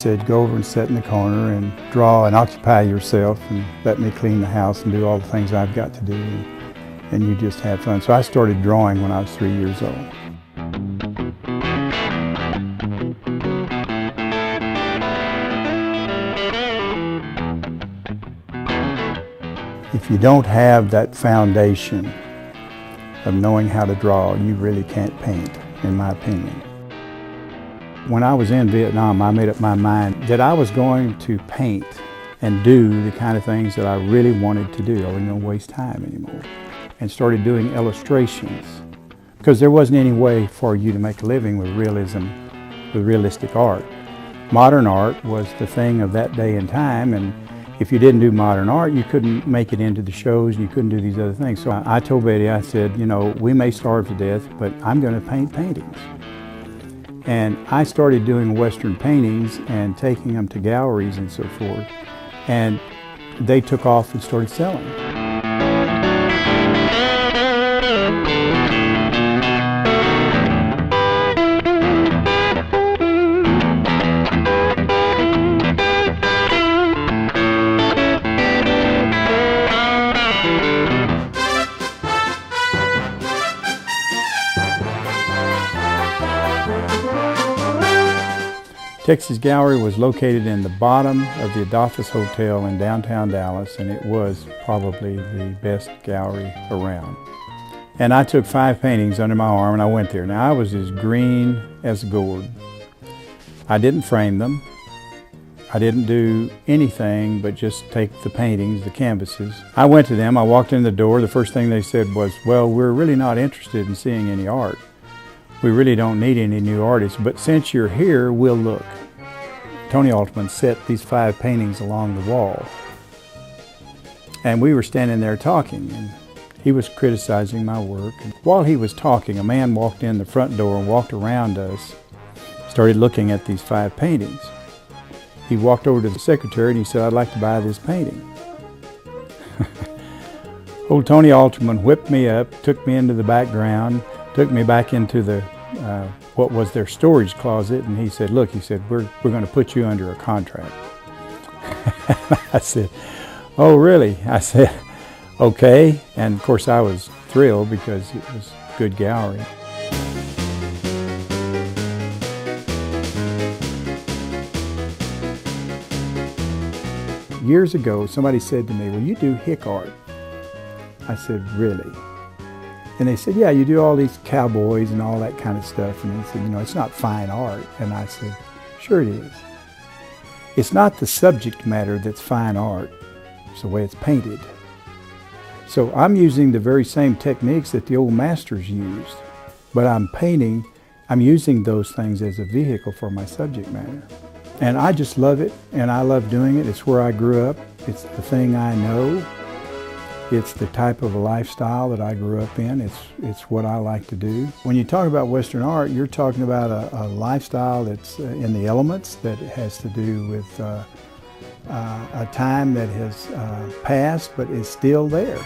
said, go over and sit in the corner and draw and occupy yourself and let me clean the house and do all the things I've got to do, and you just have fun. So I started drawing when I was 3 years old. If you don't have that foundation of knowing how to draw, you really can't paint, in my opinion. When I was in Vietnam, I made up my mind that I was going to paint and do the kind of things that I really wanted to do. I wasn't going to waste time anymore. And started doing illustrations, because there wasn't any way for you to make a living with realism, with realistic art. Modern art was the thing of that day and time, and if you didn't do modern art, you couldn't make it into the shows, and you couldn't do these other things. So I told Betty, I said, you know, we may starve to death, but I'm going to paint paintings. And I started doing Western paintings and taking them to galleries and so forth. And they took off and started selling. Texas Gallery was located in the bottom of the Adolphus Hotel in downtown Dallas, and it was probably the best gallery around. And I took 5 paintings under my arm and I went there. Now I was as green as a gourd. I didn't frame them. I didn't do anything but just take the paintings, the canvases. I went to them, I walked in the door, the first thing they said was, well, we're really not interested in seeing any art. We really don't need any new artists, but since you're here, we'll look. Tony Altman set these 5 paintings along the wall. And we were standing there talking, and he was criticizing my work. And while he was talking, a man walked in the front door and walked around us, started looking at these 5 paintings. He walked over to the secretary and he said, I'd like to buy this painting. Old Tony Altman whipped me up, took me into the background, took me back into the what was their storage closet, and he said, look, he said, we're going to put you under a contract. I said, oh really? I said, okay. And of course I was thrilled because it was a good gallery. Years ago, somebody said to me, well, you do hick art. I said, really? And they said, yeah, you do all these cowboys and all that kind of stuff. And they said, you know, it's not fine art. And I said, sure it is. It's not the subject matter that's fine art. It's the way it's painted. So I'm using the very same techniques that the old masters used, but I'm using those things as a vehicle for my subject matter. And I just love it, and I love doing it. It's where I grew up. It's the thing I know. It's the type of a lifestyle that I grew up in. It's what I like to do. When you talk about Western art, you're talking about a lifestyle that's in the elements, that has to do with a time that has passed but is still there.